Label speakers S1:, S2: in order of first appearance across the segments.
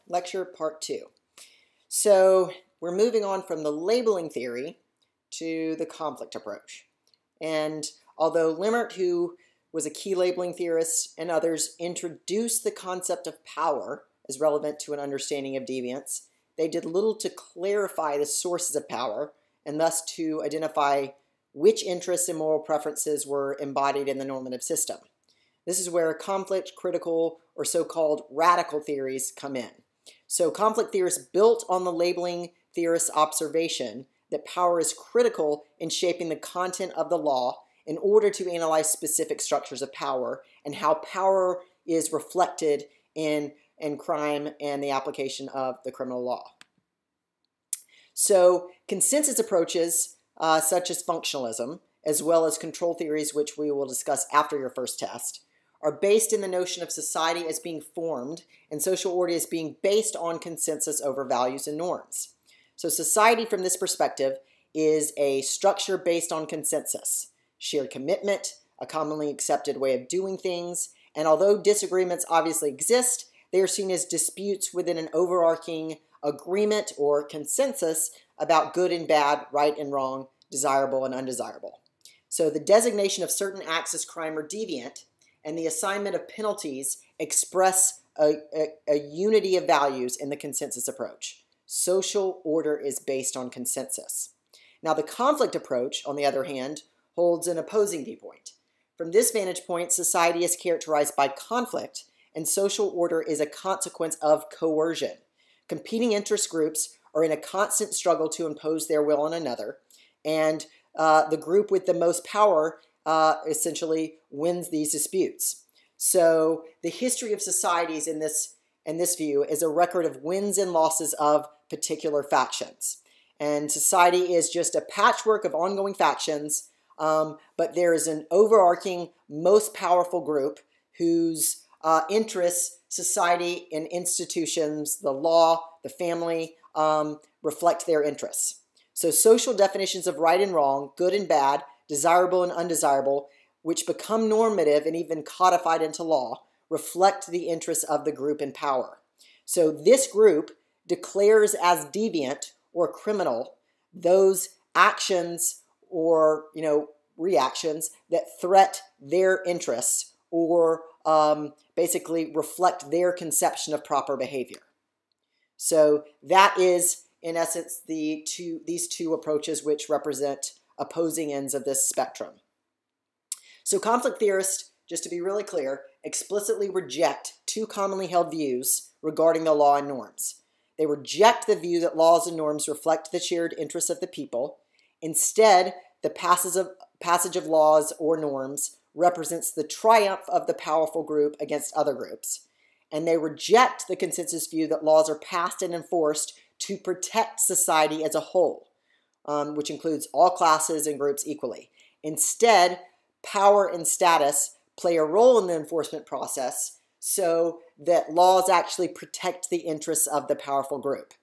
S1: lecture part 2. So we're moving on from the labeling theory to the conflict approach. And although Lemert, who was a key labeling theorist, and others introduced the concept of power as relevant to an understanding of deviance, they did little to clarify the sources of power and thus to identify which interests and moral preferences were embodied in the normative system. This is where conflict, critical, or so-called radical theories come in. So conflict theorists built on the labeling theorist's observation that power is critical in shaping the content of the law in order to analyze specific structures of power and how power is reflected in crime and the application of the criminal law. So consensus approaches such as functionalism, as well as control theories, which we will discuss after your first test, are based in the notion of society as being formed and social order as being based on consensus over values and norms. So society from this perspective is a structure based on consensus, shared commitment, a commonly accepted way of doing things, and although disagreements obviously exist, they are seen as disputes within an overarching agreement or consensus about good and bad, right and wrong, desirable and undesirable. So the designation of certain acts as crime or deviant and the assignment of penalties express a unity of values in the consensus approach. Social order is based on consensus. Now the conflict approach, on the other hand, holds an opposing viewpoint. From this vantage point, society is characterized by conflict, and social order is a consequence of coercion. Competing interest groups are in a constant struggle to impose their will on another, and the group with the most power essentially wins these disputes. So the history of societies in this view is a record of wins and losses of particular factions. And society is just a patchwork of ongoing factions, but there is an overarching, most powerful group whose interests, society and institutions, the law, the family, reflect their interests. So social definitions of right and wrong, good and bad, desirable and undesirable, which become normative and even codified into law, reflect the interests of the group in power. So this group declares as deviant or criminal those actions or reactions that threat their interests or basically reflect their conception of proper behavior. So that is, in essence, these two approaches which represent opposing ends of this spectrum. So conflict theorists, just to be really clear, explicitly reject two commonly held views regarding the law and norms. They reject the view that laws and norms reflect the shared interests of the people. Instead, the passage of laws or norms represents the triumph of the powerful group against other groups. And they reject the consensus view that laws are passed and enforced to protect society as a whole, which includes all classes and groups equally. Instead, power and status play a role in the enforcement process so that laws actually protect the interests of the powerful group.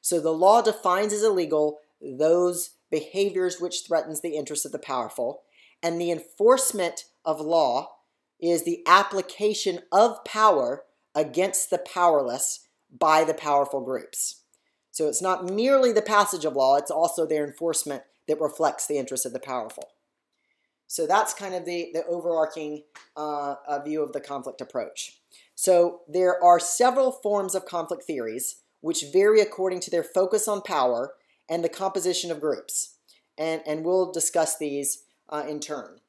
S1: So the law defines as illegal those behaviors which threatens the interests of the powerful, and the enforcement of law is the application of power against the powerless by the powerful groups. So it's not merely the passage of law, it's also their enforcement that reflects the interests of the powerful. So that's kind of the overarching view of the conflict approach. So there are several forms of conflict theories which vary according to their focus on power and the composition of groups. And we'll discuss these in turn.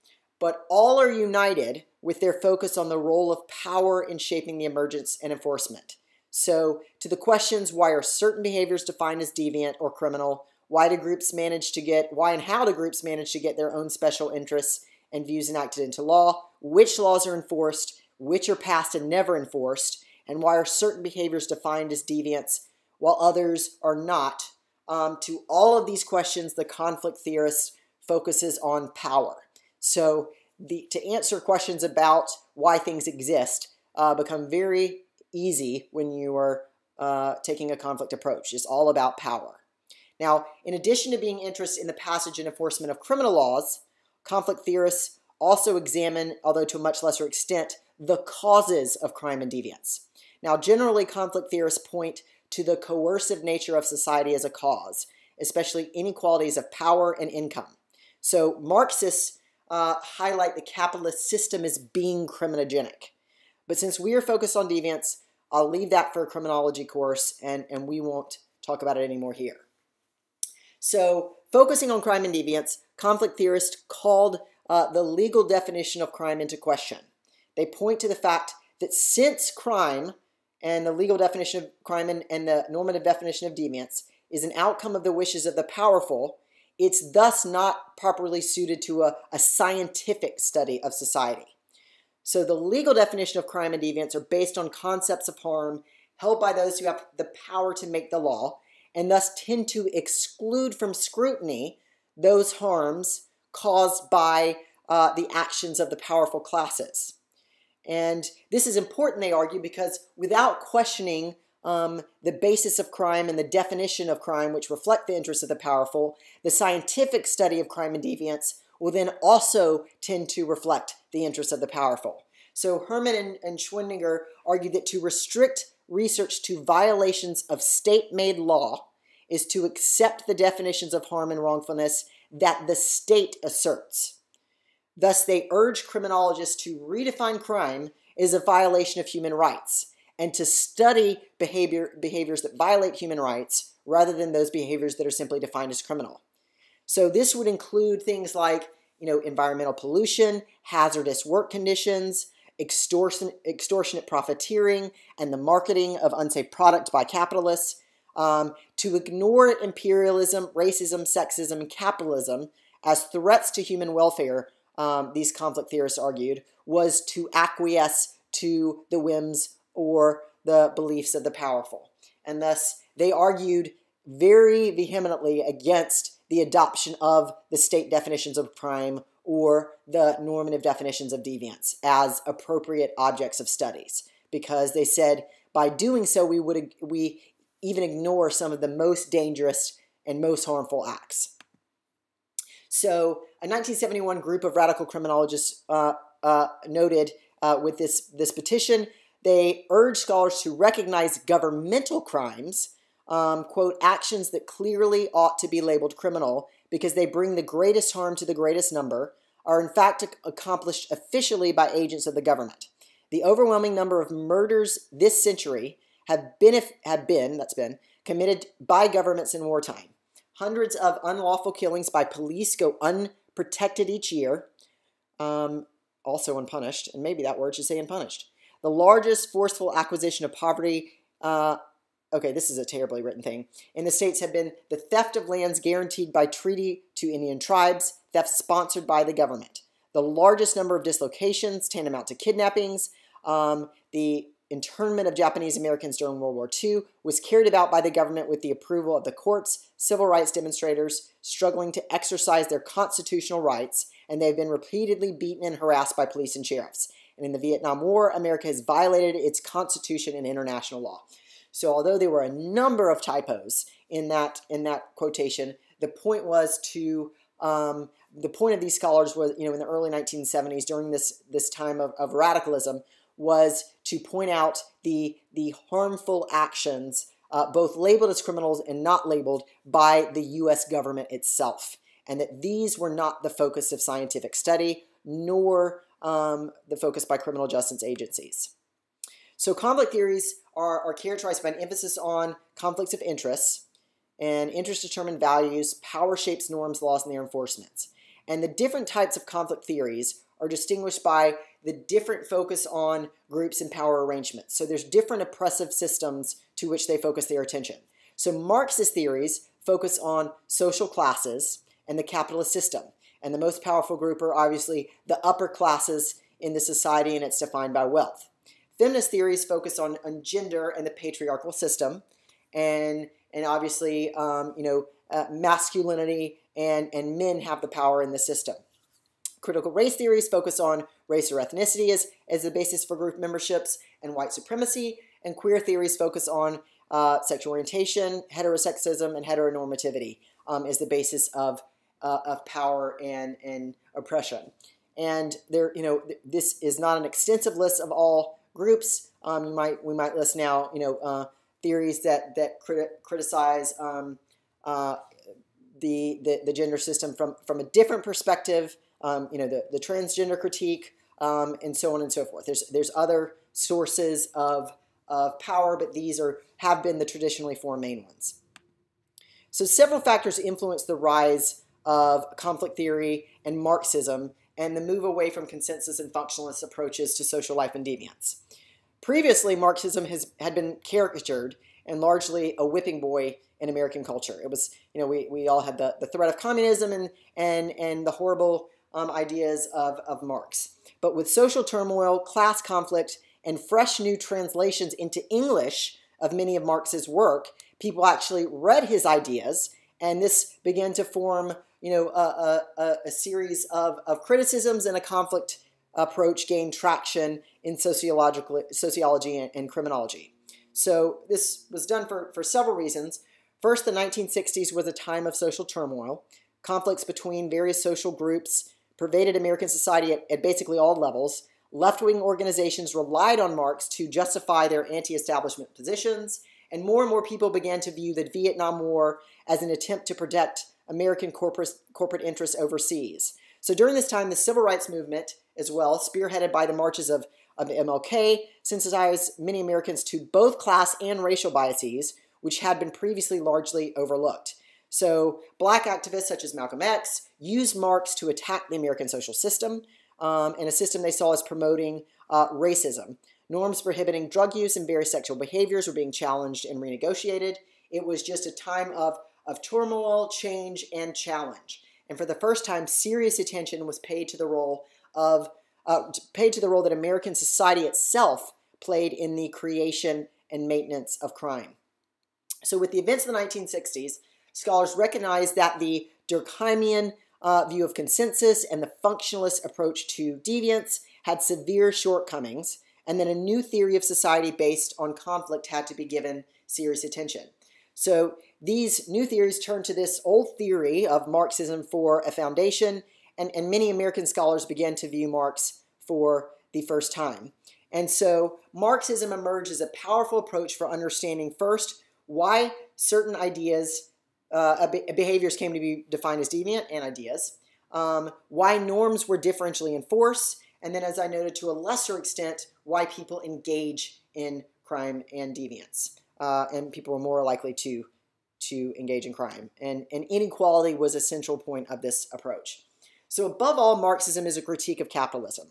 S1: But all are united with their focus on the role of power in shaping the emergence and enforcement. So to the questions, why are certain behaviors defined as deviant or criminal? Why and how do groups manage to get their own special interests and views enacted into law? Which laws are enforced? Which are passed and never enforced? And why are certain behaviors defined as deviance while others are not? To all of these questions, the conflict theorist focuses on power. So to answer questions about why things exist become very easy when you are taking a conflict approach. It's all about power. Now, in addition to being interested in the passage and enforcement of criminal laws, conflict theorists also examine, although to a much lesser extent, the causes of crime and deviance. Now, generally, conflict theorists point to the coercive nature of society as a cause, especially inequalities of power and income. So Marxists highlight the capitalist system as being criminogenic. But since we are focused on deviance, I'll leave that for a criminology course, and we won't talk about it anymore here. So focusing on crime and deviance, conflict theorists called the legal definition of crime into question. They point to the fact that since crime and the legal definition of crime and the normative definition of deviance is an outcome of the wishes of the powerful, it's thus not properly suited to a scientific study of society. So the legal definition of crime and deviance are based on concepts of harm held by those who have the power to make the law, and thus tend to exclude from scrutiny those harms caused by the actions of the powerful classes. And this is important, they argue, because without questioning the basis of crime and the definition of crime, which reflect the interests of the powerful, the scientific study of crime and deviance will then also tend to reflect the interests of the powerful. So Herman and Schwendiger argue that to restrict research to violations of state-made law is to accept the definitions of harm and wrongfulness that the state asserts. Thus, they urge criminologists to redefine crime as a violation of human rights and to study behaviors that violate human rights rather than those behaviors that are simply defined as criminal. So this would include things like, environmental pollution, hazardous work conditions, extortionate profiteering, and the marketing of unsafe products by capitalists. To ignore imperialism, racism, sexism, and capitalism as threats to human welfare, these conflict theorists argued, was to acquiesce to the whims or the beliefs of the powerful. And thus, they argued very vehemently against the adoption of the state definitions of crime or the normative definitions of deviance as appropriate objects of studies, because they said by doing so we even ignore some of the most dangerous and most harmful acts. So a 1971 group of radical criminologists noted with this petition, they urged scholars to recognize governmental crimes, quote, actions that clearly ought to be labeled criminal because they bring the greatest harm to the greatest number, are in fact accomplished officially by agents of the government. The overwhelming number of murders this century have been committed by governments in wartime. Hundreds of unlawful killings by police go unprotected each year, also unpunished, and maybe that word should say unpunished. The largest forceful acquisition of property, this is a terribly written thing, in the states have been the theft of lands guaranteed by treaty to Indian tribes, theft sponsored by the government. The largest number of dislocations, tantamount to kidnappings, the internment of Japanese Americans during World War II was carried about by the government with the approval of the courts, civil rights demonstrators struggling to exercise their constitutional rights, and they've been repeatedly beaten and harassed by police and sheriffs. And in the Vietnam War, America has violated its constitution and international law. So although there were a number of typos in that quotation, the point was the point of these scholars was, in the early 1970s, during this time of radicalism, was to point out the harmful actions, both labeled as criminals and not labeled, by the U.S. government itself, and that these were not the focus of scientific study, nor the focus by criminal justice agencies. So conflict theories are characterized by an emphasis on conflicts of interests, and interest-determined values, power shapes norms, laws, and their enforcements. And the different types of conflict theories are distinguished by the different focus on groups and power arrangements. So there's different oppressive systems to which they focus their attention. So Marxist theories focus on social classes and the capitalist system. And the most powerful group are obviously the upper classes in the society, and it's defined by wealth. Feminist theories focus on gender and the patriarchal system, and obviously, masculinity and men have the power in the system. Critical race theories focus on race or ethnicity as the basis for group memberships and white supremacy, and queer theories focus on sexual orientation, heterosexism, and heteronormativity as the basis of power and oppression. And this is not an extensive list of all groups, We might list now, theories that criticize the gender system from a different perspective. The transgender critique, and so on and so forth. There's other sources of power, but these have been the traditionally four main ones. So several factors influence the rise of conflict theory and Marxism and the move away from consensus and functionalist approaches to social life and deviance. Previously, Marxism had been caricatured and largely a whipping boy in American culture. It was, we all had the threat of communism and the horrible ideas of Marx. But with social turmoil, class conflict, and fresh new translations into English of many of Marx's work, people actually read his ideas, and this began to form, a series of criticisms, and a conflict approach gained traction in sociology and criminology. So this was done for several reasons. First, the 1960s was a time of social turmoil. Conflicts between various social groups pervaded American society at basically all levels. Left-wing organizations relied on Marx to justify their anti-establishment positions, and more people began to view the Vietnam War as an attempt to protect American corporate interests overseas. So during this time, the civil rights movement as well, spearheaded by the marches of MLK, sensitized many Americans to both class and racial biases, which had been previously largely overlooked. So black activists such as Malcolm X used Marx to attack the American social system, and a system they saw as promoting racism. Norms prohibiting drug use and various sexual behaviors were being challenged and renegotiated. It was just a time of turmoil, change, and challenge. And for the first time, serious attention was paid to the role that American society itself played in the creation and maintenance of crime. So with the events of the 1960s, scholars recognized that the Durkheimian view of consensus and the functionalist approach to deviance had severe shortcomings, and that a new theory of society based on conflict had to be given serious attention. So these new theories turned to this old theory of Marxism for a foundation, and many American scholars began to view Marx for the first time. And so Marxism emerged as a powerful approach for understanding first why certain ideas, behaviors came to be defined as deviant and ideas, why norms were differentially enforced, and then, as I noted, to a lesser extent, why people engage in crime and deviance. And people were more likely to engage in crime. And inequality was a central point of this approach. So above all, Marxism is a critique of capitalism.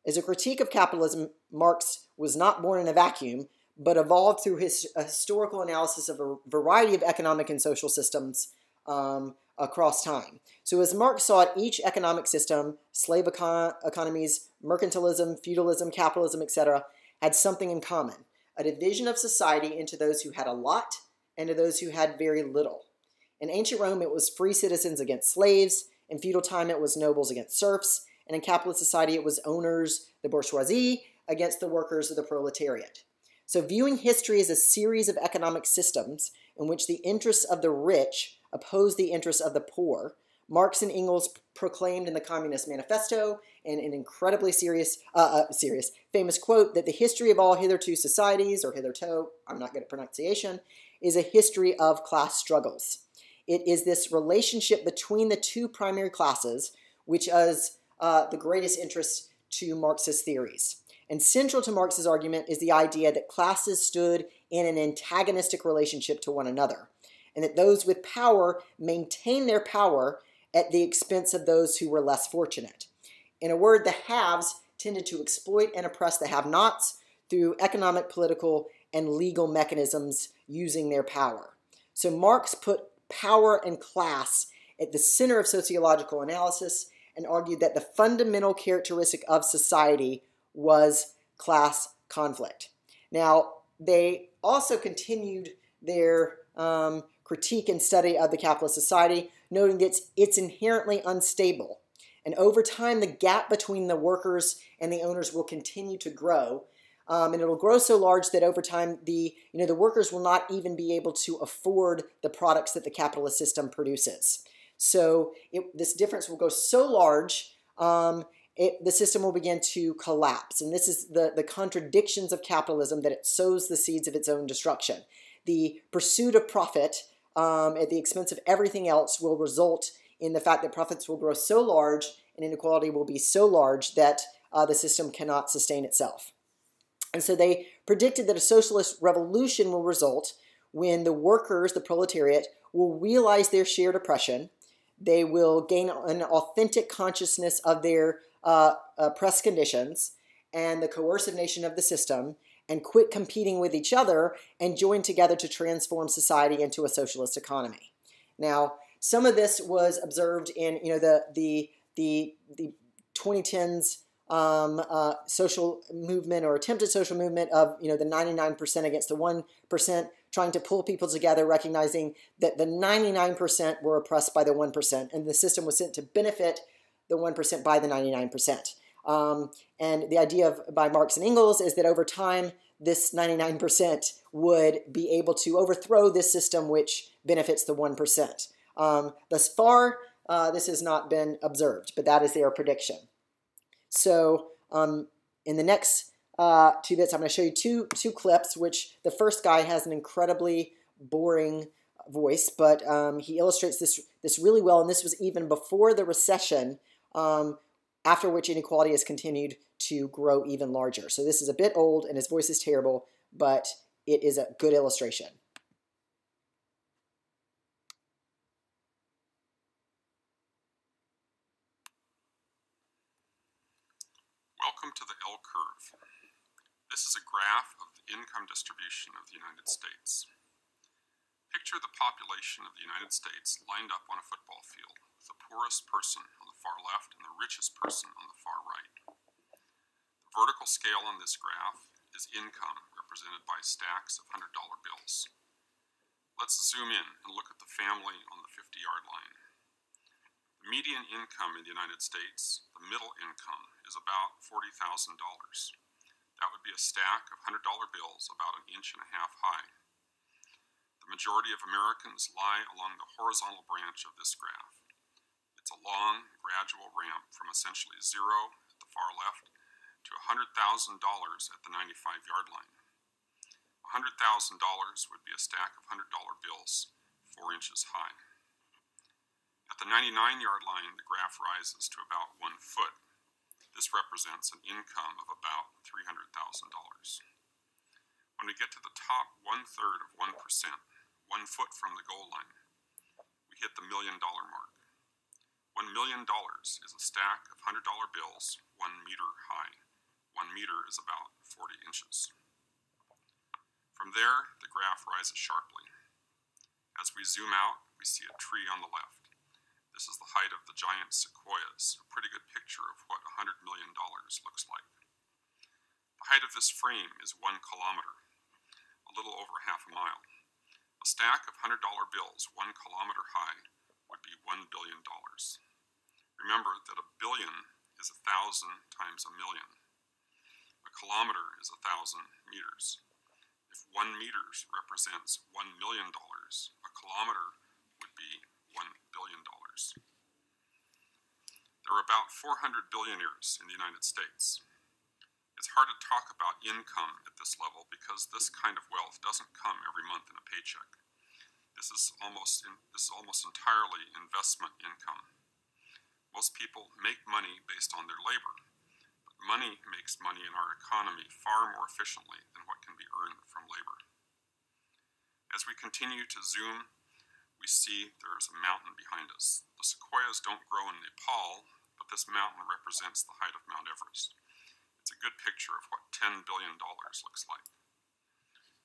S1: As a critique of capitalism, Marx was not born in a vacuum, but evolved through his historical analysis of a variety of economic and social systems across time. So as Marx saw it, each economic system, slave economies, mercantilism, feudalism, capitalism, etc., had something in common: a division of society into those who had a lot and to those who had very little. In ancient Rome, it was free citizens against slaves. In feudal time, it was nobles against serfs. And in capitalist society, it was owners, the bourgeoisie, against the workers of the proletariat. So viewing history as a series of economic systems in which the interests of the rich opposed the interests of the poor, Marx and Engels proclaimed in the Communist Manifesto, in an incredibly famous quote, that the history of all hitherto societies, or hitherto, I'm not good at pronunciation, is a history of class struggles. It is this relationship between the two primary classes which is the greatest interest to Marxist theories. And central to Marx's argument is the idea that classes stood in an antagonistic relationship to one another, and that those with power maintained their power at the expense of those who were less fortunate. In a word, the haves tended to exploit and oppress the have-nots through economic, political, and legal mechanisms using their power. So Marx put power and class at the center of sociological analysis and argued that the fundamental characteristic of society was class conflict. Now, they also continued their critique and study of the capitalist society, noting that it's inherently unstable. And over time, the gap between the workers and the owners will continue to grow. And it'll grow so large that over time, the workers will not even be able to afford the products that the capitalist system produces. So this difference will go so large, the system will begin to collapse. And this is the contradictions of capitalism, that it sows the seeds of its own destruction. The pursuit of profit at the expense of everything else will result in the fact that profits will grow so large and inequality will be so large that the system cannot sustain itself. And so they predicted that a socialist revolution will result when the workers, the proletariat, will realize their shared oppression. They will gain an authentic consciousness of their oppressed conditions and the coercive nature of the system, and quit competing with each other and join together to transform society into a socialist economy. Now, some of this was observed in the 2010s social movement, or attempted social movement of the 99% against the 1%, trying to pull people together, recognizing that the 99% were oppressed by the 1%, and the system was sent to benefit the 1% by the 99%. And the idea by Marx and Engels is that over time, this 99% would be able to overthrow this system which benefits the 1%. Thus far, this has not been observed, but that is their prediction. So in the next 2 bits, I'm going to show you two clips, which the first guy has an incredibly boring voice, but he illustrates this really well, and this was even before the recession, after which inequality has continued to grow even larger. So this is a bit old, and his voice is terrible, but it is a good illustration.
S2: Welcome to the L curve. This is a graph of the income distribution of the United States. Picture the population of the United States lined up on a football field, with the poorest person on the far left and the richest person on the far right. The vertical scale on this graph is income, represented by stacks of $100 bills. Let's zoom in and look at the family on the 50-yard line. The median income in the United States, the middle income, is about $40,000. That would be a stack of $100 bills about 1.5 inches high. The majority of Americans lie along the horizontal branch of this graph. It's a long, gradual ramp from essentially zero at the far left to $100,000 at the 95-yard line. $100,000 would be a stack of $100 bills 4 inches high. At the 99-yard line, the graph rises to about 1 foot. This represents an income of about $300,000. When we get to the top 1/3 of 1%, 1 foot from the goal line, we hit the $1 million mark. $1 million is a stack of $100 bills 1 meter high. 1 meter is about 40 inches. From there, the graph rises sharply. As we zoom out, we see a tree on the left. This is the height of the giant sequoias, a pretty good picture of what $100 million looks like. The height of this frame is 1 kilometer, a little over half a mile. A stack of $100 bills 1 kilometer high would be $1 billion. Remember that a billion is 1,000 times a million. A kilometer is 1,000 meters. If 1 meter represents $1 million, a kilometer would be $1 billion. There are about 400 billionaires in the United States. It's hard to talk about income at this level because this kind of wealth doesn't come every month in a paycheck. This is almost entirely investment income. Most people make money based on their labor, but money makes money in our economy far more efficiently than what can be earned from labor. As we continue to zoom, we see there is a mountain behind us. The sequoias don't grow in Nepal, but this mountain represents the height of Mount Everest. It's a good picture of what $10 billion looks like.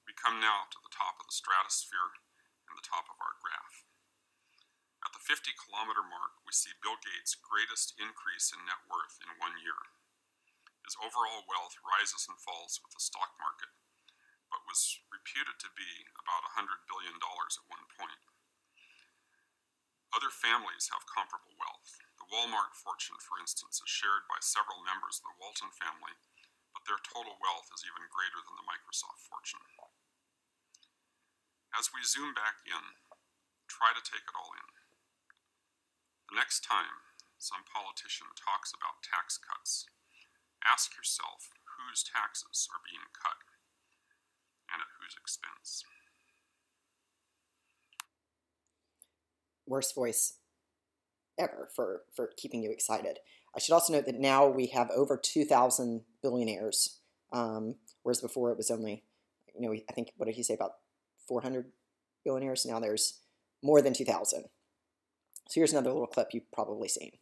S2: We come now to the top of the stratosphere and the top of our graph. At the 50-kilometer mark, we see Bill Gates' greatest increase in net worth in 1 year. His overall wealth rises and falls with the stock market, but was reputed to be about $100 billion at one point. Other families have comparable wealth. The Walmart fortune, for instance, is shared by several members of the Walton family, but their total wealth is even greater than the Microsoft fortune. As we zoom back in, try to take it all in. The next time some politician talks about tax cuts, ask yourself whose taxes are being cut and at whose expense.
S1: Worst voice ever for keeping you excited. I should also note that now we have over 2,000 billionaires, whereas before it was only, I think, what did he say, about 400 billionaires? Now there's more than 2,000. So here's another little clip you've probably seen.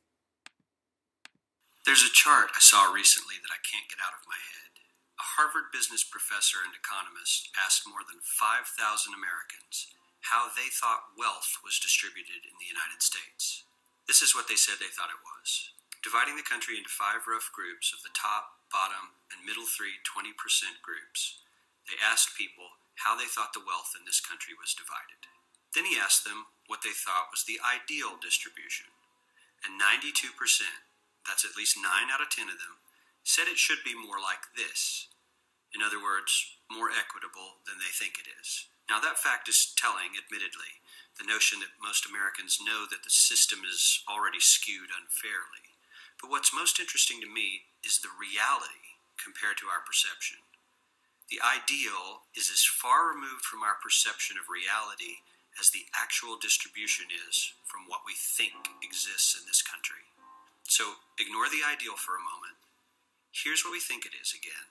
S3: There's a chart I saw recently that I can't get out of my head. A Harvard business professor and economist asked more than 5,000 Americans how they thought wealth was distributed in the United States. This is what they said they thought it was. Dividing the country into 5 rough groups of the top, bottom, and middle 3 20% groups, they asked people how they thought the wealth in this country was divided. Then he asked them what they thought was the ideal distribution. And 92%, that's at least 9 out of 10 of them, said it should be more like this. In other words, more equitable than they think it is. Now that fact is telling, admittedly, the notion that most Americans know that the system is already skewed unfairly. But what's most interesting to me is the reality compared to our perception. The ideal is as far removed from our perception of reality as the actual distribution is from what we think exists in this country. So ignore the ideal for a moment. Here's what we think it is again.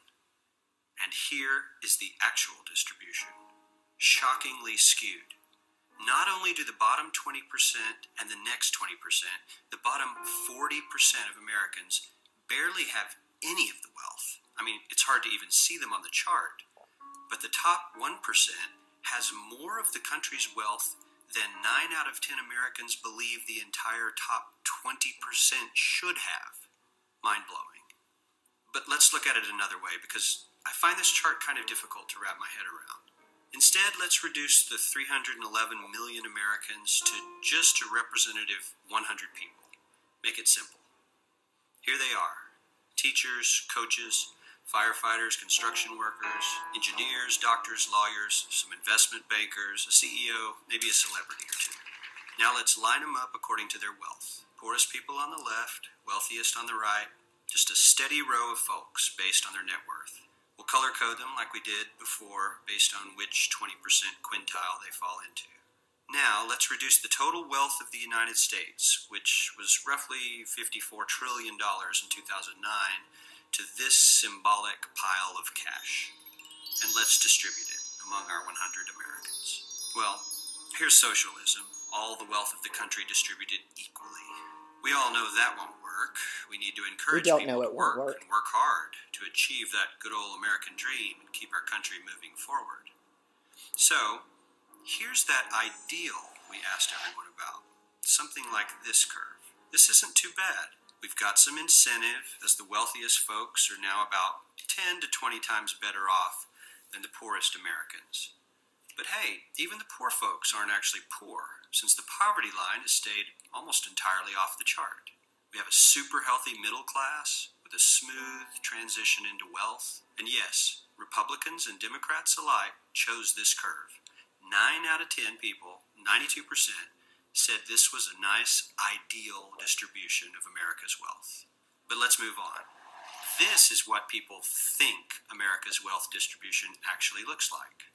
S3: And here is the actual distribution. Shockingly skewed. Not only do the bottom 20% and the next 20%, the bottom 40% of Americans barely have any of the wealth. I mean, it's hard to even see them on the chart. But the top 1% has more of the country's wealth than 9 out of 10 Americans believe the entire top 20% should have. Mind-blowing. But let's look at it another way, because I find this chart kind of difficult to wrap my head around. Instead, let's reduce the 311 million Americans to just a representative 100 people. Make it simple. Here they are: teachers, coaches, firefighters, construction workers, engineers, doctors, lawyers, some investment bankers, a CEO, maybe a celebrity or two. Now let's line them up according to their wealth. Poorest people on the left, wealthiest on the right, just a steady row of folks based on their net worth. We'll color code them like we did before based on which 20% quintile they fall into. Now let's reduce the total wealth of the United States, which was roughly $54 trillion in 2009, to this symbolic pile of cash, and let's distribute it among our 100 Americans. Well, here's socialism, all the wealth of the country distributed equally. We all know that won't work. We need to encourage people to work and work hard to achieve that good old American dream and keep our country moving forward. So, here's that ideal we asked everyone about. Something like this curve. This isn't too bad. We've got some incentive, as the wealthiest folks are now about 10 to 20 times better off than the poorest Americans. But hey, even the poor folks aren't actually poor, since the poverty line has stayed almost entirely off the chart. We have a super healthy middle class with a smooth transition into wealth. And yes, Republicans and Democrats alike chose this curve. 9 out of 10 people, 92%, said this was a nice, ideal distribution of America's wealth. But let's move on. This is what people think America's wealth distribution actually looks like.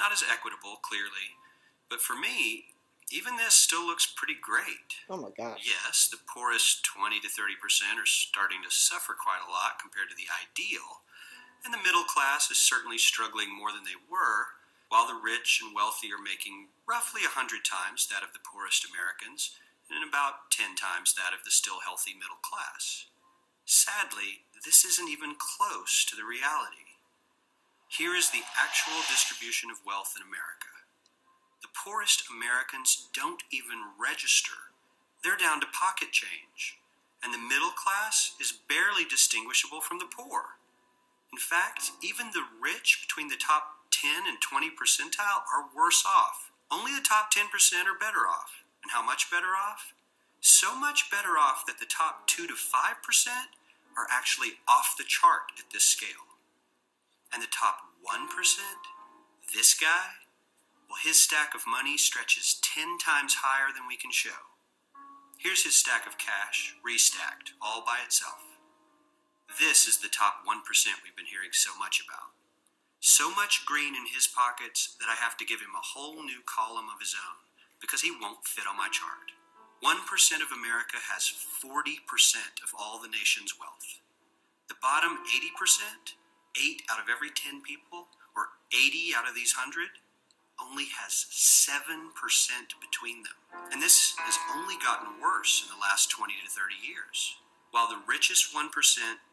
S3: Not as equitable, clearly, but for me, even this still looks pretty great.
S1: Oh my gosh.
S3: Yes, the poorest 20 to 30% are starting to suffer quite a lot compared to the ideal, and the middle class is certainly struggling more than they were, while the rich and wealthy are making roughly 100 times that of the poorest Americans, and about 10 times that of the still healthy middle class. Sadly, this isn't even close to the reality. Here is the actual distribution of wealth in America. The poorest Americans don't even register. They're down to pocket change, and the middle class is barely distinguishable from the poor. In fact, even the rich between the top 10 and 20 percentile are worse off. Only the top 10% are better off. And how much better off? So much better off that the top 2 to 5% are actually off the chart at this scale. And the top 1%, this guy, well, his stack of money stretches 10 times higher than we can show. Here's his stack of cash, restacked, all by itself. This is the top 1% we've been hearing so much about. So much green in his pockets that I have to give him a whole new column of his own because he won't fit on my chart. 1% of America has 40% of all the nation's wealth. The bottom 80%, 8 out of every 10 people, or 80 out of these 100, only has 7% between them. And this has only gotten worse in the last 20 to 30 years. While the richest 1%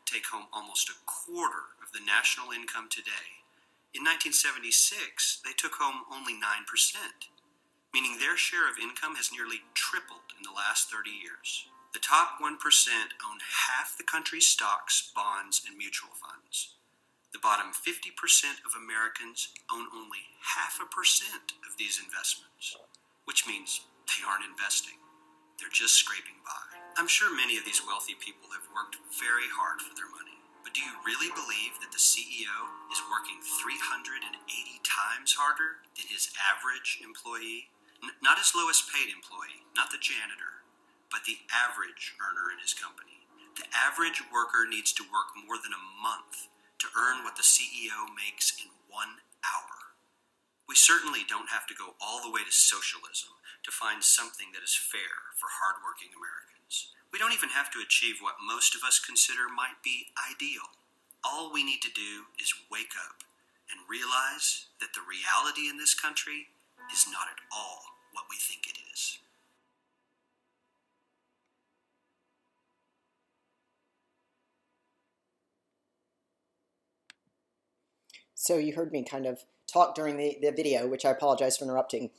S3: take home almost a quarter of the national income today, in 1976, they took home only 9%, meaning their share of income has nearly tripled in the last 30 years. The top 1% own half the country's stocks, bonds, and mutual funds. The bottom 50% of Americans own only 0.5% of these investments, which means they aren't investing. They're just scraping by. I'm sure many of these wealthy people have worked very hard for their money. But do you really believe that the CEO is working 380 times harder than his average employee? Not his lowest paid employee, not the janitor, but the average earner in his company. The average worker needs to work more than a month to earn what the CEO makes in 1 hour. We certainly don't have to go all the way to socialism to find something that is fair for hardworking Americans. We don't even have to achieve what most of us consider might be ideal. All we need to do is wake up and realize that the reality in this country is not at all what we think it is.
S1: So you heard me kind of talk during the video, which I apologize for interrupting,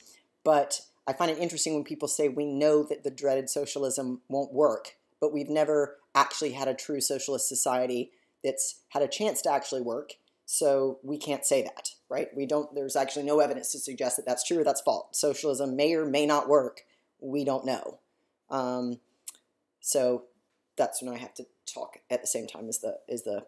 S1: but I find it interesting when people say we know that the dreaded socialism won't work, but we've never actually had a true socialist society that's had a chance to actually work, so we can't say that, right? There's actually no evidence to suggest that that's true or that's false. Socialism may or may not work. We don't know. So that's when I have to talk at the same time as the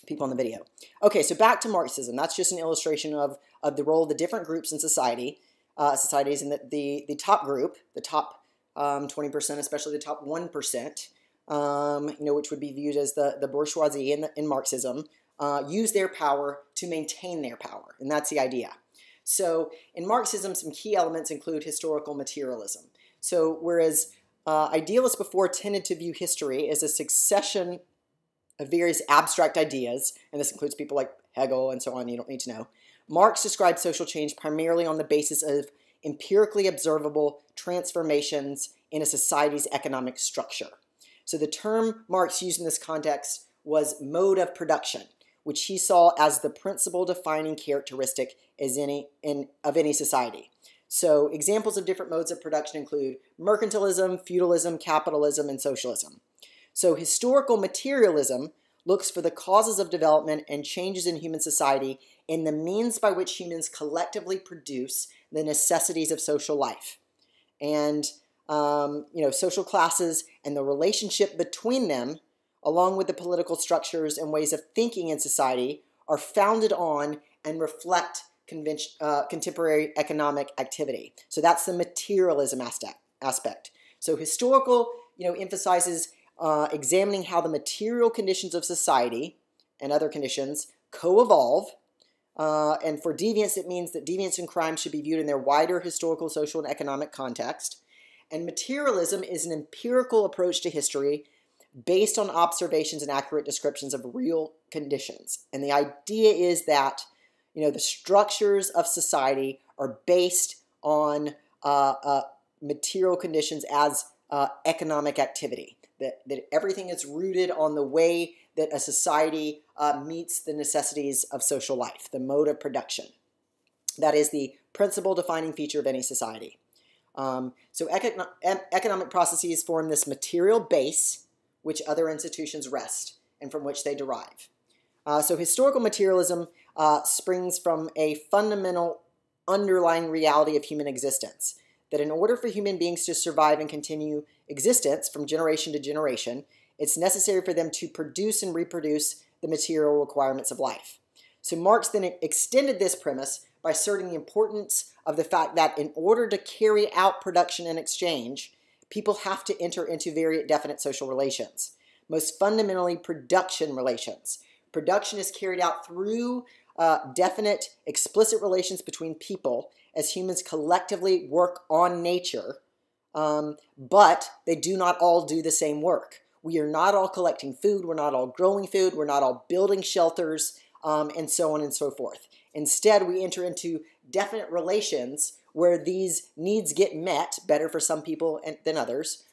S1: people in the video. Okay, so back to Marxism. That's just an illustration of the role of the different groups in societies, and the top group, the top 20%, especially the top 1%, which would be viewed as the bourgeoisie in Marxism, use their power to maintain their power, and that's the idea. So in Marxism, some key elements include historical materialism. So whereas idealists before tended to view history as a succession of various abstract ideas, and this includes people like Hegel and so on, you don't need to know, Marx described social change primarily on the basis of empirically observable transformations in a society's economic structure. So the term Marx used in this context was mode of production, which he saw as the principal defining characteristic of any society. So examples of different modes of production include mercantilism, feudalism, capitalism, and socialism. So historical materialism looks for the causes of development and changes in human society in the means by which humans collectively produce the necessities of social life. And, social classes and the relationship between them, along with the political structures and ways of thinking in society, are founded on and reflect contemporary economic activity. So that's the materialism aspect. So historical, emphasizes examining how the material conditions of society and other conditions co-evolve. And for deviance, it means that deviance and crime should be viewed in their wider historical, social, and economic context. And materialism is an empirical approach to history based on observations and accurate descriptions of real conditions. And the idea is that, the structures of society are based on material conditions as economic activity. That everything is rooted on the way that a society meets the necessities of social life, the mode of production. That is the principal defining feature of any society. So economic processes form this material base which other institutions rest and from which they derive. So historical materialism springs from a fundamental underlying reality of human existence, that in order for human beings to survive and continue existence from generation to generation, it's necessary for them to produce and reproduce the material requirements of life. So Marx then extended this premise by asserting the importance of the fact that in order to carry out production and exchange, people have to enter into very definite social relations. Most fundamentally, production relations. Production is carried out through definite, explicit relations between people as humans collectively work on nature, but they do not all do the same work. We are not all collecting food, we're not all growing food, we're not all building shelters, and so on and so forth. Instead, we enter into definite relations where these needs get met, better for some people than others,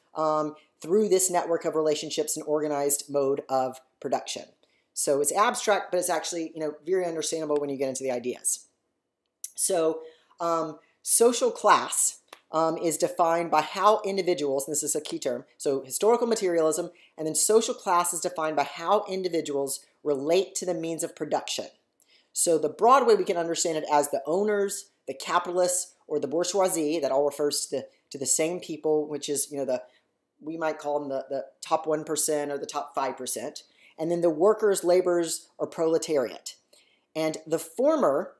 S1: through this network of relationships and organized mode of production. So it's abstract, but it's actually, very understandable when you get into the ideas. So social class is defined by how individuals, and this is a key term, so historical materialism, and then social class is defined by how individuals relate to the means of production. So the broad way we can understand it as the owners, the capitalists, or the bourgeoisie, that all refers to the same people, which is, we might call them the top 1% or the top 5%. And then the workers, laborers, or proletariat. And the former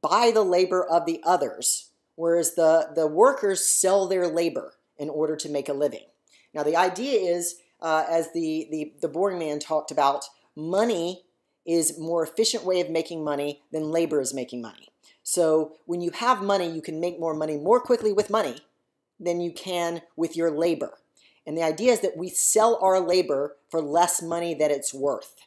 S1: buy the labor of the others, whereas the workers sell their labor in order to make a living. Now the idea is, as the boring man talked about, money is a more efficient way of making money than labor is making money. So when you have money, you can make more money more quickly with money than you can with your labor. And the idea is that we sell our labor for less money than it's worth.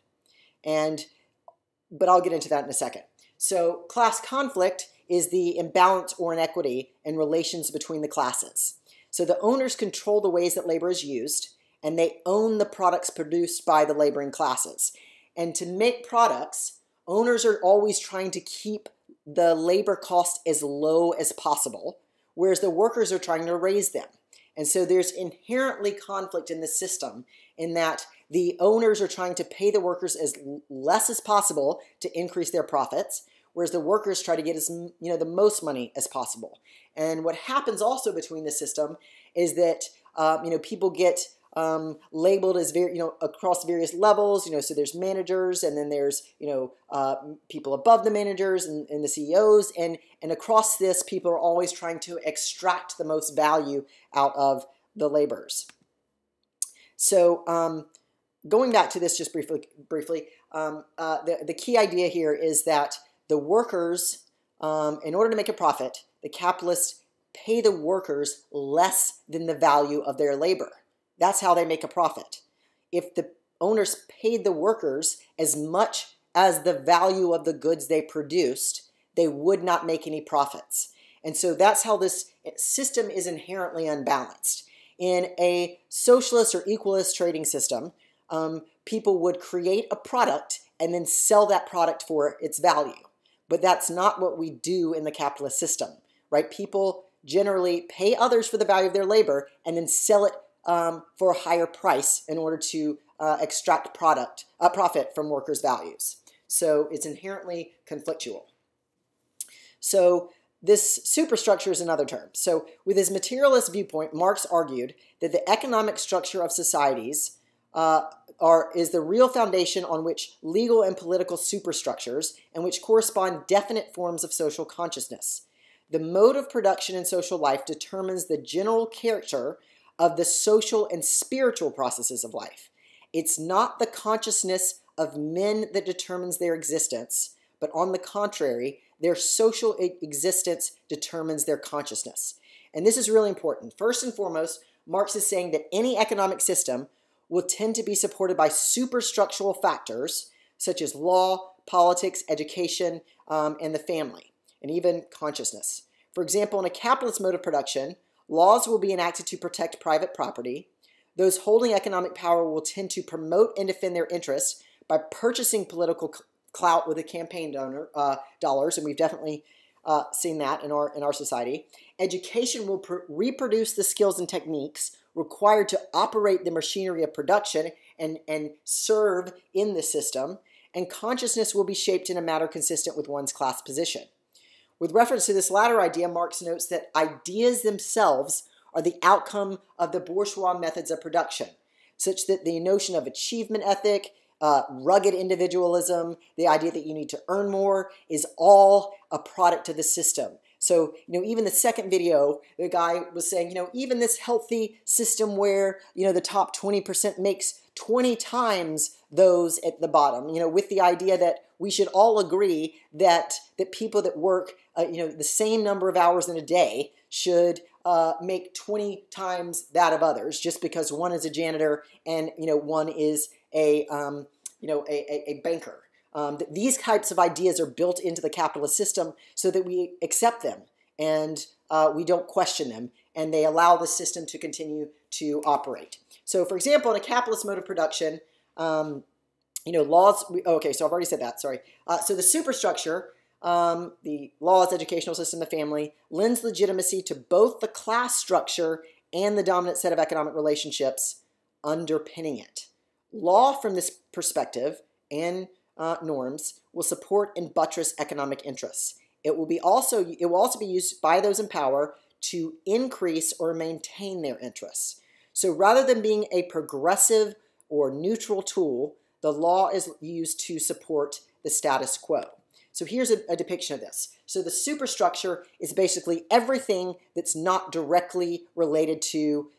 S1: But I'll get into that in a second. So class conflict is the imbalance or inequity in relations between the classes. So the owners control the ways that labor is used, and they own the products produced by the laboring classes. And to make products, owners are always trying to keep the labor cost as low as possible, whereas the workers are trying to raise them. And so there's inherently conflict in the system in that the owners are trying to pay the workers as less as possible to increase their profits, whereas the workers try to get as the most money as possible. And what happens also between the system is that people get labeled as across various levels. So there's managers, and then there's people above the managers and the CEOs, and across this, people are always trying to extract the most value out of the laborers. So going back to this just briefly, the key idea here is that the workers, in order to make a profit, the capitalists pay the workers less than the value of their labor. That's how they make a profit. If the owners paid the workers as much as the value of the goods they produced, they would not make any profits. And so that's how this system is inherently unbalanced. In a socialist or equalist trading system, people would create a product and then sell that product for its value. But that's not what we do in the capitalist system, right? People generally pay others for the value of their labor and then sell it for a higher price in order to extract profit from workers' values. So it's inherently conflictual. So this superstructure is another term. So with his materialist viewpoint, Marx argued that the economic structure of societies is the real foundation on which legal and political superstructures and which correspond definite forms of social consciousness. The mode of production in social life determines the general character of the social and spiritual processes of life. It's not the consciousness of men that determines their existence, but on the contrary, their social existence determines their consciousness. And this is really important. First and foremost, Marx is saying that any economic system will tend to be supported by superstructural factors such as law, politics, education, and the family, and even consciousness. For example, in a capitalist mode of production, laws will be enacted to protect private property. Those holding economic power will tend to promote and defend their interests by purchasing political clout with the campaign dollars, and we've definitely seen that in our society. Education will reproduce the skills and techniques required to operate the machinery of production and serve in the system, and consciousness will be shaped in a manner consistent with one's class position. With reference to this latter idea, Marx notes that ideas themselves are the outcome of the bourgeois methods of production, such that the notion of achievement ethic, rugged individualism, the idea that you need to earn more, is all a product of the system. So, even the second video, the guy was saying, even this healthy system where, the top 20% makes 20 times those at the bottom, with the idea that we should all agree that people that work, the same number of hours in a day should make 20 times that of others, just because one is a janitor and, one is a banker. These types of ideas are built into the capitalist system so that we accept them and we don't question them, and they allow the system to continue to operate. So, for example, in a capitalist mode of production, laws. Okay, so I've already said that. Sorry. So the superstructure, the laws, educational system, the family, lends legitimacy to both the class structure and the dominant set of economic relationships underpinning it. Law, from this perspective, and norms will support and buttress economic interests. It will also be used by those in power to increase or maintain their interests. So rather than being a progressive or neutral tool, the law is used to support the status quo. So here's a depiction of this. So the superstructure is basically everything that's not directly related to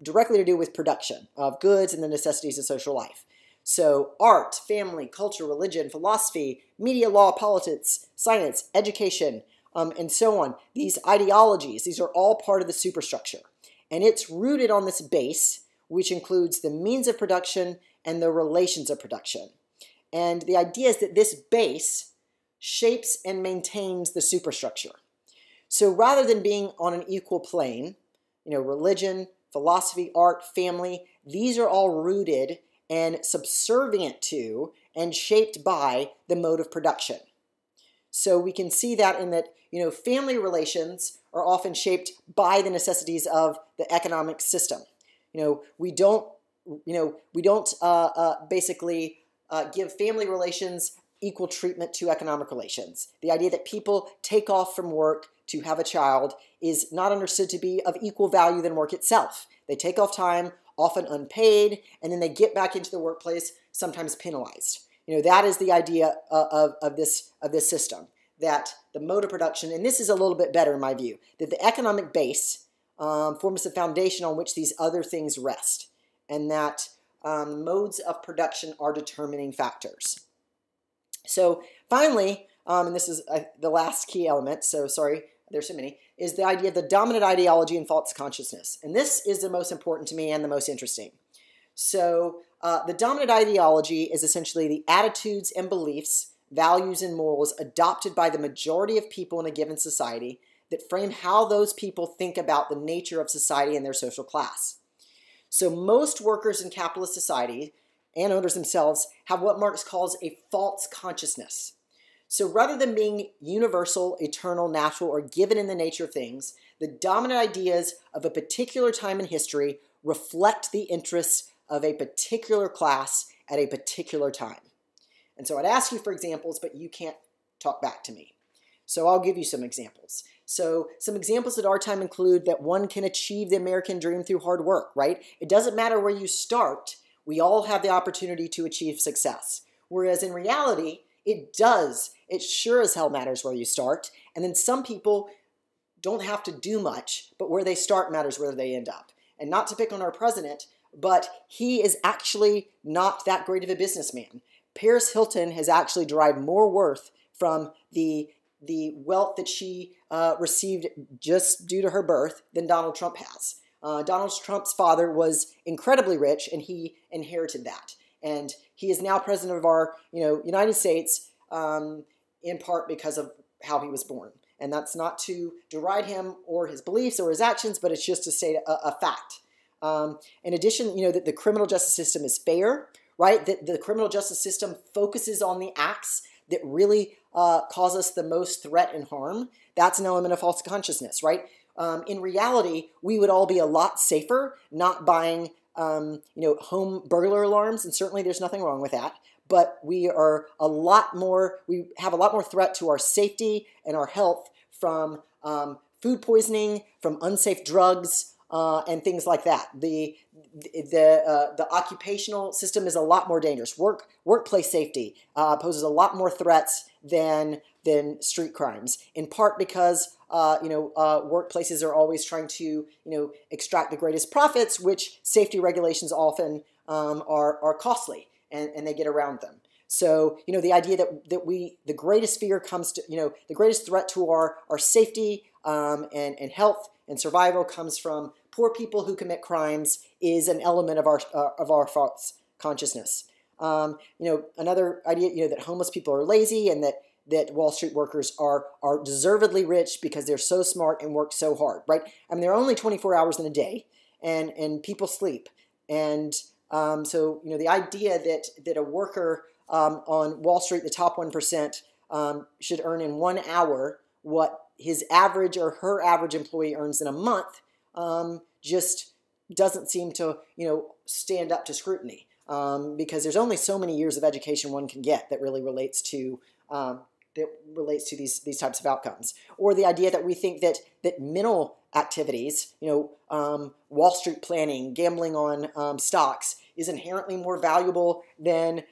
S1: directly to do with production of goods and the necessities of social life. So art, family, culture, religion, philosophy, media, law, politics, science, education, and so on. These ideologies, these are all part of the superstructure. And it's rooted on this base, which includes the means of production and the relations of production. And the idea is that this base shapes and maintains the superstructure. So rather than being on an equal plane, religion, philosophy, art, family, these are all rooted and subservient to and shaped by the mode of production. So we can see that in that, family relations are often shaped by the necessities of the economic system. We don't basically give family relations equal treatment to economic relations. The idea that people take off from work to have a child is not understood to be of equal value than work itself. They take off time, often unpaid, and then they get back into the workplace, sometimes penalized. That is the idea of this system, that the mode of production, and this is a little bit better in my view, that the economic base forms the foundation on which these other things rest, and that modes of production are determining factors. So finally, and this is the last key element, so sorry, there's so many, is the idea of the dominant ideology and false consciousness. And this is the most important to me and the most interesting. So the dominant ideology is essentially the attitudes and beliefs, values and morals adopted by the majority of people in a given society that frame how those people think about the nature of society and their social class. So most workers in capitalist society and owners themselves have what Marx calls a false consciousness. So rather than being universal, eternal, natural, or given in the nature of things, the dominant ideas of a particular time in history reflect the interests of a particular class at a particular time. And so I'd ask you for examples, but you can't talk back to me. So I'll give you some examples. So some examples at our time include that one can achieve the American dream through hard work, right? It doesn't matter where you start. We all have the opportunity to achieve success. Whereas in reality, it does. It sure as hell matters where you start. And then some people don't have to do much, but where they start matters where they end up. And not to pick on our president, but he is actually not that great of a businessman. Paris Hilton has actually derived more worth from the wealth that she received just due to her birth than Donald Trump has. Donald Trump's father was incredibly rich, and he inherited that. And he is now president of our United States in part because of how he was born. And that's not to deride him or his beliefs or his actions, but it's just to state a fact. In addition, that the criminal justice system is fair, right? That the criminal justice system focuses on the acts that really cause us the most threat and harm. That's an element of false consciousness, right? In reality, we would all be a lot safer not buying, home burglar alarms, and certainly there's nothing wrong with that. But we have a lot more threat to our safety and our health from food poisoning, from unsafe drugs, and things like that. The occupational system is a lot more dangerous. Workplace safety poses a lot more threats than street crimes, in part because workplaces are always trying to extract the greatest profits, which safety regulations often are costly, and they get around them. So the idea that the greatest fear comes to the greatest threat to our safety and health and survival comes from poor people who commit crimes is an element of our thoughts consciousness. Another idea that homeless people are lazy and that Wall Street workers are deservedly rich because they're so smart and work so hard, right? I mean, there are only 24 hours in a day, and people sleep, and so the idea that a worker on Wall Street, the top 1%, should earn in 1 hour what his average or her average employee earns in a month just doesn't seem to stand up to scrutiny, because there's only so many years of education one can get that really relates to these types of outcomes. Or the idea that we think that mental activities, Wall Street planning, gambling on stocks, is inherently more valuable than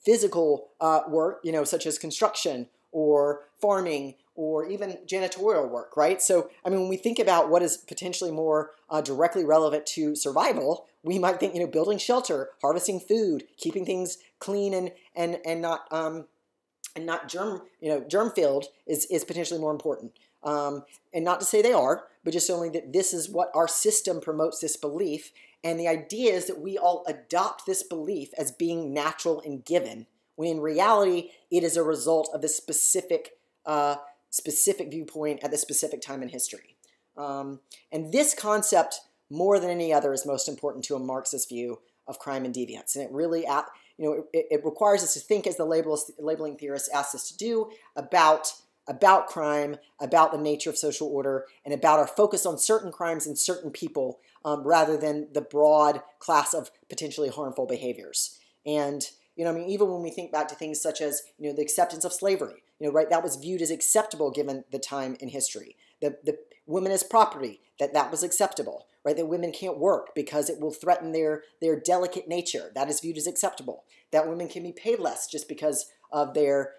S1: physical work, such as construction or farming or even janitorial work, right? So, I mean, when we think about what is potentially more directly relevant to survival, we might think, building shelter, harvesting food, keeping things clean and not germ filled is potentially more important. And not to say they are, but just only that this is what our system promotes, this belief. And the idea is that we all adopt this belief as being natural and given, when in reality, it is a result of the specific viewpoint at the specific time in history. And this concept, more than any other, is most important to a Marxist view of crime and deviance. And it really, it requires us to think, as the labeling theorists asked us to do, about crime, about the nature of social order, and about our focus on certain crimes and certain people, rather than the broad class of potentially harmful behaviors. And even when we think back to things such as the acceptance of slavery, right, that was viewed as acceptable given the time in history. The women as property, that was acceptable, right? That women can't work because it will threaten their delicate nature. That is viewed as acceptable. That women can be paid less just because of their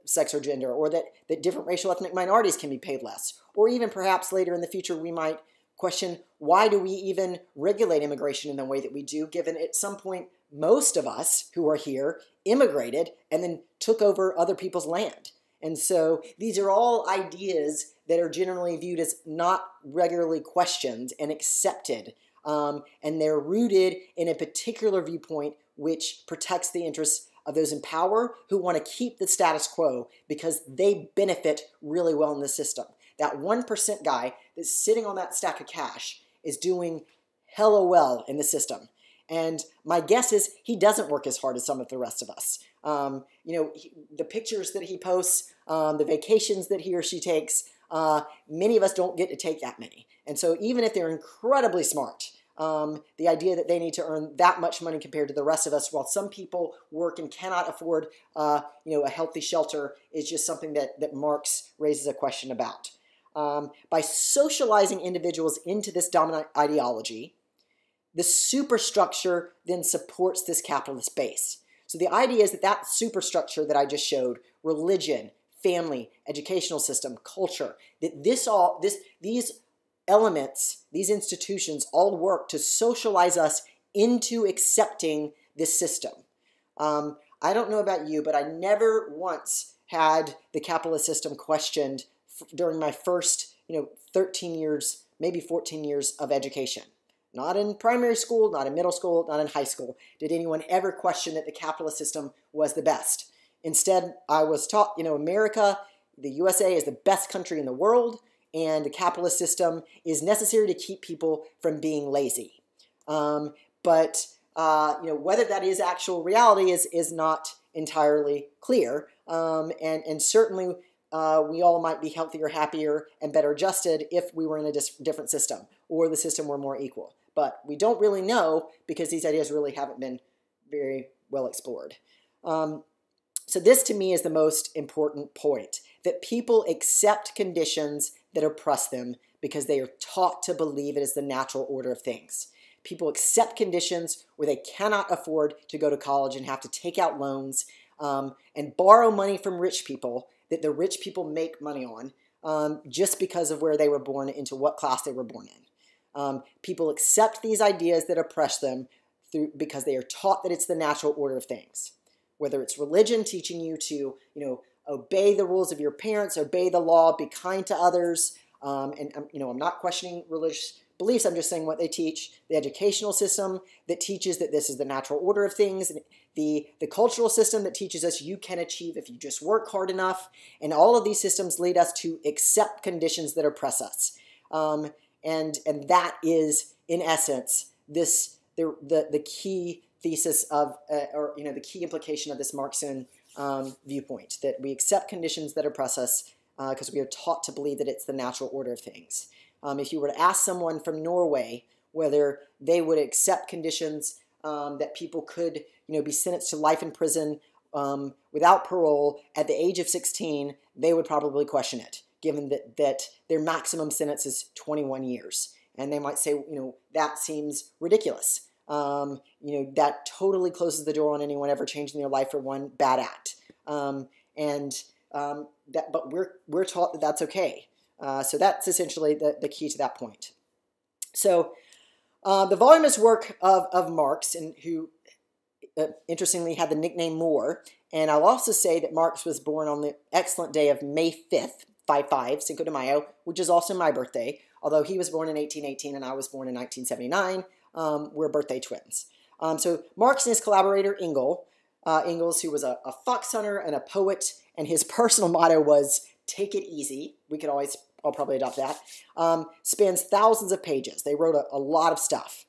S1: sex or gender, or that different racial ethnic minorities can be paid less. Or even perhaps later in the future we might question, why do we even regulate immigration in the way that we do, given at some point most of us who are here immigrated and then took over other people's land. And so these are all ideas that are generally viewed as not regularly questioned and accepted, and they're rooted in a particular viewpoint which protects the interests of those in power who want to keep the status quo because they benefit really well in the system. That 1% guy that's sitting on that stack of cash is doing hella well in the system. And my guess is he doesn't work as hard as some of the rest of us. The pictures that he posts, the vacations that he or she takes, many of us don't get to take that many. And so even if they're incredibly smart, the idea that they need to earn that much money compared to the rest of us, while some people work and cannot afford a healthy shelter, is just something that Marx raises a question about. By socializing individuals into this dominant ideology, the superstructure then supports this capitalist base. So the idea is that superstructure that I just showed, religion, family, educational system, culture, that these elements, these institutions all work to socialize us into accepting this system. I don't know about you, but I never once had the capitalist system questioned during my first 13 years, maybe 14 years of education. Not in primary school, not in middle school, not in high school, did anyone ever question that the capitalist system was the best. Instead, I was taught, America, the USA is the best country in the world, and the capitalist system is necessary to keep people from being lazy. But whether that is actual reality is not entirely clear. And certainly we all might be healthier, happier, and better adjusted if we were in a different system, or the system were more equal. But we don't really know because these ideas really haven't been very well explored. So this to me is the most important point, that people accept conditions that oppress them because they are taught to believe it is the natural order of things. People accept conditions where they cannot afford to go to college and have to take out loans and borrow money from rich people that the rich people make money on just because of where they were born, into what class they were born in. People accept these ideas that oppress them because they are taught that it's the natural order of things. Whether it's religion teaching you to, obey the rules of your parents, obey the law, be kind to others. I'm not questioning religious beliefs. I'm just saying what they teach. The educational system that teaches that this is the natural order of things. The cultural system that teaches us you can achieve if you just work hard enough. And all of these systems lead us to accept conditions that oppress us. And that is, in essence, the key thesis of, the key implication of this Marxian viewpoint, that we accept conditions that oppress us because we are taught to believe that it's the natural order of things. If you were to ask someone from Norway whether they would accept conditions that people could, be sentenced to life in prison without parole at the age of 16, they would probably question it, given that their maximum sentence is 21 years. And they might say, that seems ridiculous. That totally closes the door on anyone ever changing their life for one bad act. But we're taught that that's okay. So that's essentially the key to that point. So the voluminous work of Marx, and who interestingly had the nickname Moore, and I'll also say that Marx was born on the excellent day of May 5th, 5 Cinco de Mayo, which is also my birthday, although he was born in 1818 and I was born in 1979. We're birthday twins. So Marx and his collaborator Engels, who was a fox hunter and a poet, and his personal motto was "Take it easy." I'll probably adopt that. Spans thousands of pages. They wrote a lot of stuff.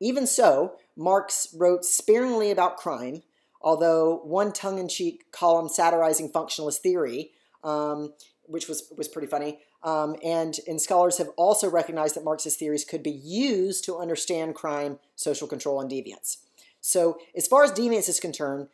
S1: Even so, Marx wrote sparingly about crime, although one tongue-in-cheek column satirizing functionalist theory, which was pretty funny. And scholars have also recognized that Marxist theories could be used to understand crime, social control, and deviance. So as far as deviance is concerned,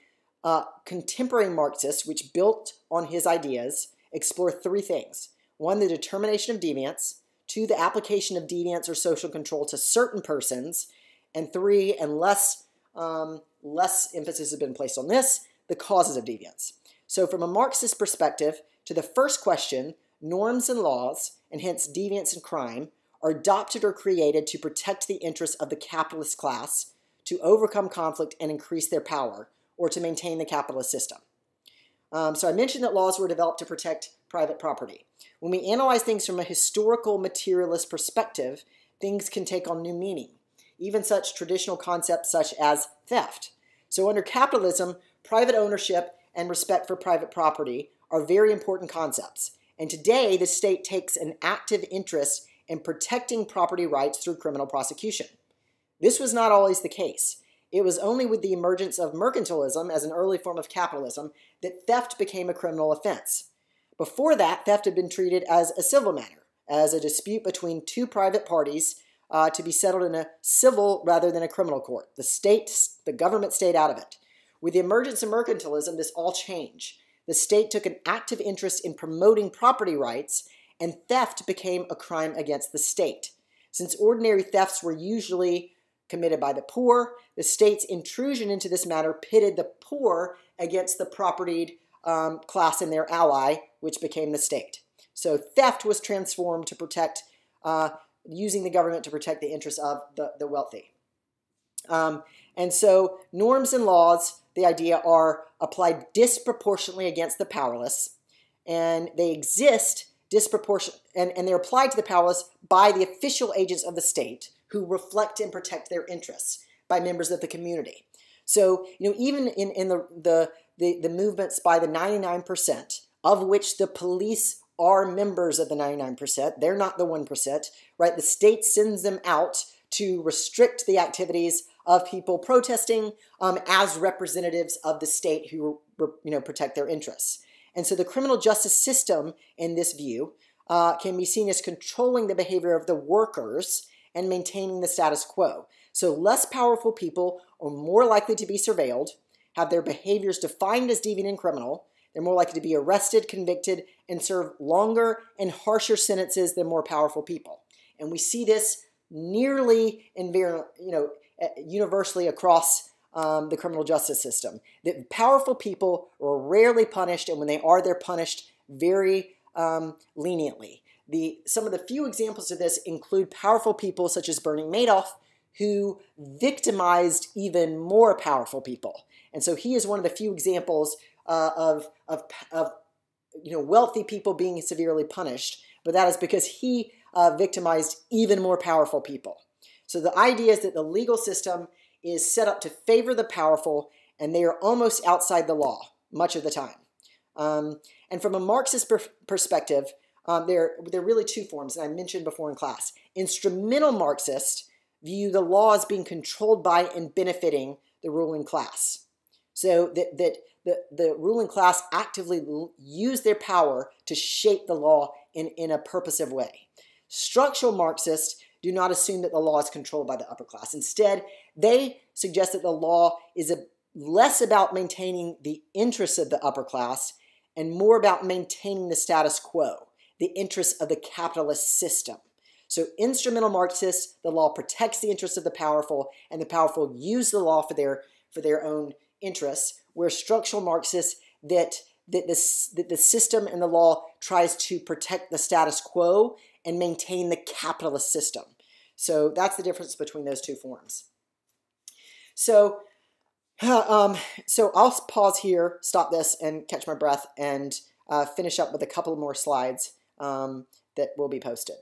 S1: contemporary Marxists, which built on his ideas, explore three things. One, the determination of deviance. Two, the application of deviance or social control to certain persons. And three, and less emphasis has been placed on this, the causes of deviance. So from a Marxist perspective, to the first question, norms and laws, and hence deviance and crime, are adopted or created to protect the interests of the capitalist class, to overcome conflict and increase their power, or to maintain the capitalist system. So I mentioned that laws were developed to protect private property. When we analyze things from a historical materialist perspective, things can take on new meaning, even such traditional concepts such as theft. So under capitalism, private ownership and respect for private property are very important concepts. And today, the state takes an active interest in protecting property rights through criminal prosecution. This was not always the case. It was only with the emergence of mercantilism as an early form of capitalism that theft became a criminal offense. Before that, theft had been treated as a civil matter, as a dispute between two private parties to be settled in a civil rather than a criminal court. The government stayed out of it. With the emergence of mercantilism, this all changed. The state took an active interest in promoting property rights, and theft became a crime against the state. Since ordinary thefts were usually committed by the poor, the state's intrusion into this matter pitted the poor against the propertied class and their ally, which became the state. So theft was transformed to protect, using the government to protect the interests of the wealthy. And so norms and laws, the idea, are applied disproportionately against the powerless, and they exist and they're applied to the powerless by the official agents of the state who reflect and protect their interests by members of the community. So, even in the movements by the 99%, of which the police are members of the 99%, they're not the 1%, right? The state sends them out to restrict the activities of people protesting as representatives of the state who protect their interests. And so the criminal justice system, in this view, can be seen as controlling the behavior of the workers and maintaining the status quo. So less powerful people are more likely to be surveilled, have their behaviors defined as deviant and criminal. They're more likely to be arrested, convicted, and serve longer and harsher sentences than more powerful people. And we see this nearly universally across the criminal justice system. That powerful people are rarely punished, and when they are, they're punished very leniently. Some of the few examples of this include powerful people such as Bernie Madoff, who victimized even more powerful people. And so he is one of the few examples of wealthy people being severely punished, but that is because he victimized even more powerful people. So the idea is that the legal system is set up to favor the powerful, and they are almost outside the law much of the time. And from a Marxist perspective, there are really two forms, and I mentioned before in class. Instrumental Marxists view the law as being controlled by and benefiting the ruling class. So that the ruling class actively use their power to shape the law in a purposive way. Structural Marxists do not assume that the law is controlled by the upper class. Instead, they suggest that the law is less about maintaining the interests of the upper class and more about maintaining the status quo, the interests of the capitalist system. So instrumental Marxists, the law protects the interests of the powerful, and the powerful use the law for their own interests, where structural Marxists, that the system and the law tries to protect the status quo and maintain the capitalist system. So that's the difference between those two forms. So I'll pause here, stop this, and catch my breath, and finish up with a couple more slides that will be posted.